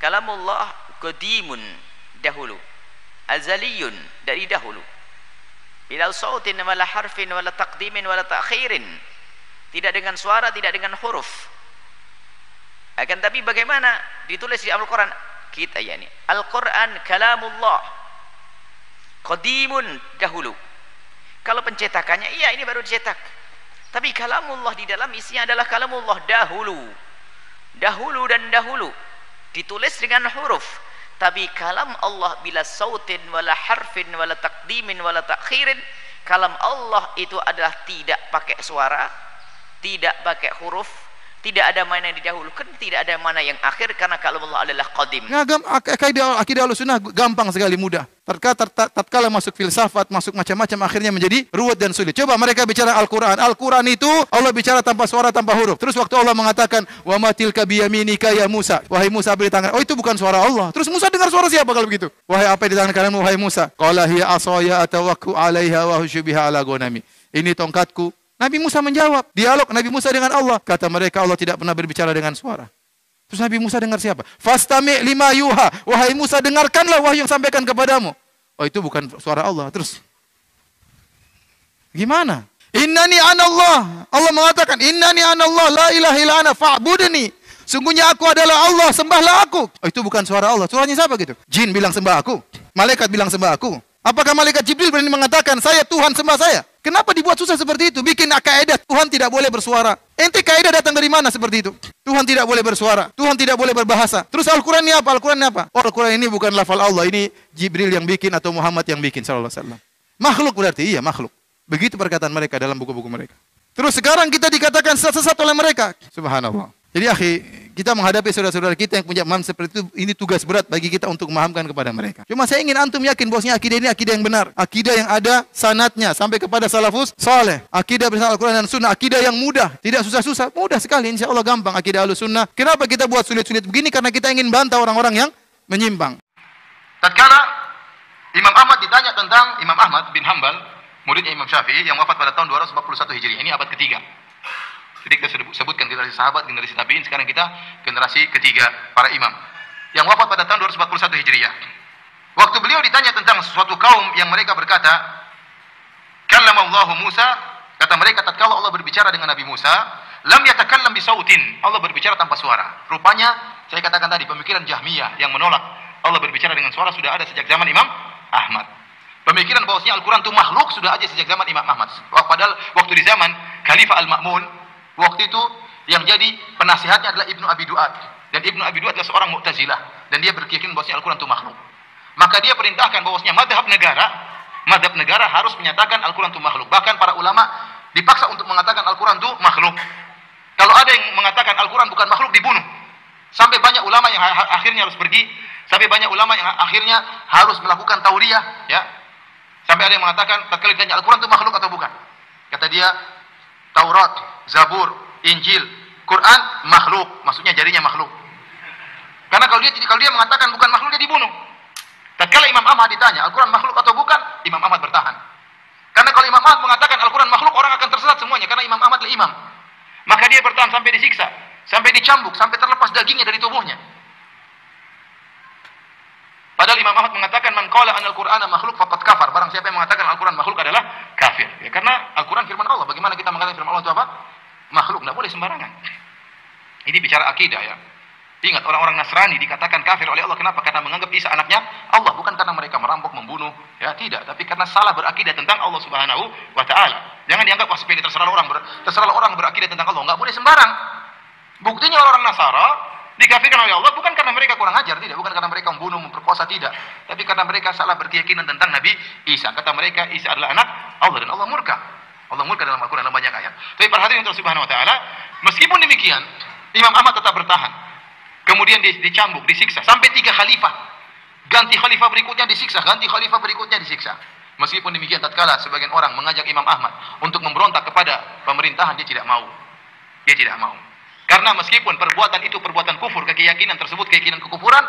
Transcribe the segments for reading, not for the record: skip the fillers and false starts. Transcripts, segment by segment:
Kalamullah qadimun, dahulu, azaliyun, dari dahulu. Bila sautin wala harfin wala taqdimin wala ta'khirin, tidak dengan suara, tidak dengan huruf. Akan tapi bagaimana ditulis di Al-Quran kita, yakni Al-Quran kalamullah qadimun, dahulu. Kalau pencetakannya, iya ini baru dicetak. Tapi kalamullah di dalam isinya adalah kalamullah dahulu. Dahulu dan dahulu. Ditulis dengan huruf. Tapi kalam Allah bila sautin wala harfin wala taqdimin wala ta'khirin, kalam Allah itu adalah tidak pakai suara, tidak pakai huruf, tidak ada mana yang didahulukan, tidak ada mana yang akhir, karena kalam Allah adalah qadim. Nah, akidah Ahlussunnah gampang sekali, mudah. Tatkala masuk filsafat, masuk macam-macam, akhirnya menjadi ruwet dan sulit. Coba mereka bicara Al-Quran. Al-Quran itu Allah bicara tanpa suara, tanpa huruf. Terus waktu Allah mengatakan, wa ma tilka biyaminika ya Musa. Wahai Musa, apa di tangan? Oh, itu bukan suara Allah. Terus Musa dengar suara siapa kalau begitu? Wahai, apa di tangan kananmu, wahai Musa? Qala hiya asaya atawakku 'alaiha wa hushubiha ala ghanami. Ini tongkatku. Nabi Musa menjawab, dialog Nabi Musa dengan Allah. Kata mereka, Allah tidak pernah berbicara dengan suara. Terus Nabi Musa dengar siapa? Fastami' lima yuha. Wahai Musa, dengarkanlah wahyu yang sampaikan kepadamu. Oh, itu bukan suara Allah. Terus gimana? Innani anallah. Allah mengatakan, innani anallah la ilaha illa ana fa'budni. Sungguhnya aku adalah Allah, sembahlah aku. Oh, itu bukan suara Allah. Suaranya siapa gitu? Jin bilang sembah aku. Malaikat bilang sembah aku. Apakah malaikat Jibril berani mengatakan, saya Tuhan, sembah saya? Kenapa dibuat susah seperti itu? Bikin kaidah Tuhan tidak boleh bersuara. Ente kaidah datang dari mana seperti itu? Tuhan tidak boleh bersuara, Tuhan tidak boleh berbahasa. Terus Al-Quran ini apa? Al-Quran ini apa? Oh, Al-Quran ini bukan lafal Allah, ini Jibril yang bikin atau Muhammad yang bikin sallallahu alaihi wasallam. Makhluk berarti, iya makhluk. Begitu perkataan mereka dalam buku-buku mereka. Terus sekarang kita dikatakan sesat oleh mereka. Subhanallah. Jadi akhi, kita menghadapi saudara-saudara kita yang punya paham seperti itu, ini tugas berat bagi kita untuk memahamkan kepada mereka. Cuma saya ingin antum yakin bahwasanya akidah ini akidah yang benar, akidah yang ada sanadnya sampai kepada salafus saleh, akidah bersama Al-Quran dan Sunnah, akidah yang mudah, tidak susah-susah, mudah sekali, insya Allah gampang akidah Ahlussunnah. Kenapa kita buat sulit-sulit begini? Karena kita ingin bantah orang-orang yang menyimpang. Tatkala Imam Ahmad ditanya tentang Imam Ahmad bin Hanbal, muridnya Imam Syafi'i yang wafat pada tahun 241 Hijriah, ini abad ketiga. Jadi kita sebutkan generasi sahabat, generasi tabi'in, sekarang kita generasi ketiga para imam yang wafat pada tahun 241 Hijriah. Waktu beliau ditanya tentang suatu kaum yang mereka berkata, kallamallahu Musa, kata mereka tatkala Allah berbicara dengan Nabi Musa, lam yatakallam bisautin, Allah berbicara tanpa suara. Rupanya saya katakan tadi, pemikiran Jahmiyah yang menolak Allah berbicara dengan suara sudah ada sejak zaman Imam Ahmad. Pemikiran bahwasanya Al-Quran itu makhluk sudah ada sejak zaman Imam Ahmad. Padahal waktu di zaman Khalifah Al-Ma'mun, waktu itu yang jadi penasihatnya adalah Ibnu Abi Duat. Dan Ibnu Abi Duat adalah seorang Mu'tazilah. Dan dia berkeyakinan bahwasanya Al-Quran itu makhluk. Maka dia perintahkan bahwasanya madhab negara harus menyatakan Al-Quran itu makhluk. Bahkan para ulama dipaksa untuk mengatakan Al-Quran itu makhluk. Kalau ada yang mengatakan Al-Quran bukan makhluk, dibunuh. Sampai banyak ulama yang akhirnya harus pergi. Sampai banyak ulama yang akhirnya harus melakukan tauriyah. Ya. Sampai ada yang mengatakan, tatkala ditanya Al-Quran itu makhluk atau bukan? Kata dia, Taurat, Zabur, Injil, Quran makhluk, maksudnya jarinya makhluk. Karena kalau dia mengatakan bukan makhluk, dia dibunuh. Tatkala Imam Ahmad ditanya Al-Quran makhluk atau bukan, Imam Ahmad bertahan. Karena kalau Imam Ahmad mengatakan Al-Quran makhluk, orang akan tersesat semuanya, karena Imam Ahmad adalah imam. Maka dia bertahan sampai disiksa, sampai dicambuk, sampai terlepas dagingnya dari tubuhnya. Padahal Imam Ahmad mengatakan, man qala anal Qur'ana makhluk faqad kafar. Barang siapa yang mengatakan Al-Quran makhluk adalah kafir. Ya, karena Al-Quran firman Allah. Bagaimana kita mengatakan firman Allah itu apa? Makhluk. Tidak boleh sembarangan. Ini bicara akidah ya. Ingat, orang-orang Nasrani dikatakan kafir oleh Allah. Kenapa? Karena menganggap Isa anaknya Allah. Bukan karena mereka merampok, membunuh. Ya, tidak. Tapi karena salah berakidah tentang Allah Subhanahu wa Ta'ala. Jangan dianggap, wah sepeda terserah orang berakidah tentang Allah. Nggak boleh sembarang. Buktinya orang Nasara dikafirkan oleh Allah bukan karena mereka kurang ajar, tidak, bukan karena mereka membunuh, memperkosa, tidak, tapi karena mereka salah berkeyakinan tentang Nabi Isa. Kata mereka Isa adalah anak Allah dan Allah murka. Allah murka dalam Al-Quran dalam banyak ayat. Tapi perhatian Allah Subhanahu wa Ta'ala, meskipun demikian Imam Ahmad tetap bertahan. Kemudian dicambuk, disiksa sampai 3 khalifah. Ganti khalifah berikutnya disiksa, ganti khalifah berikutnya disiksa. Meskipun demikian tatkala sebagian orang mengajak Imam Ahmad untuk memberontak kepada pemerintahan, dia tidak mau. Dia tidak mau. Karena meskipun perbuatan itu perbuatan kufur, keyakinan tersebut keyakinan kekufuran,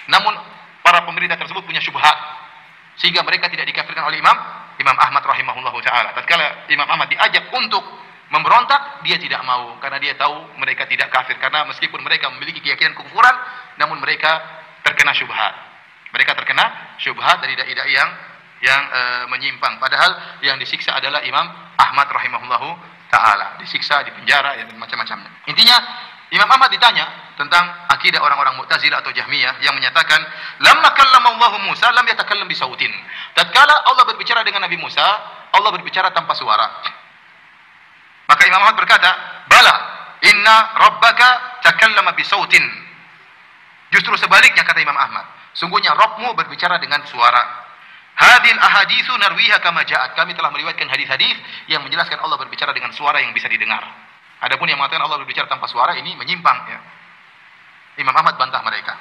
namun para pemerintah tersebut punya syubhat sehingga mereka tidak dikafirkan oleh Imam Ahmad rahimahullahu taala. Tatkala Imam Ahmad diajak untuk memberontak, dia tidak mau karena dia tahu mereka tidak kafir, karena meskipun mereka memiliki keyakinan kekufuran, namun mereka terkena syubhat. Mereka terkena syubhat dari dai-dai yang menyimpang. Padahal yang disiksa adalah Imam Ahmad rahimahullahu taala. Disiksa, dipenjara, dan macam-macamnya. Intinya Imam Ahmad ditanya tentang akidah orang-orang Mu'tazilah atau Jahmiyah yang menyatakan lamma kallama Allahu Musa lam yatakallam bisautin. Tatkala Allah berbicara dengan Nabi Musa, Allah berbicara tanpa suara. Maka Imam Ahmad berkata, "Bala, inna rabbaka takallama bisautin." Justru sebaliknya kata Imam Ahmad, sungguhnya Rabbmu berbicara dengan suara. Hadil ahaditsu narwiha kama ja'at. Kami telah meriwayatkan hadis-hadis yang menjelaskan Allah berbicara dengan suara yang bisa didengar. Adapun yang mengatakan Allah berbicara tanpa suara ini menyimpang ya. Imam Ahmad bantah mereka.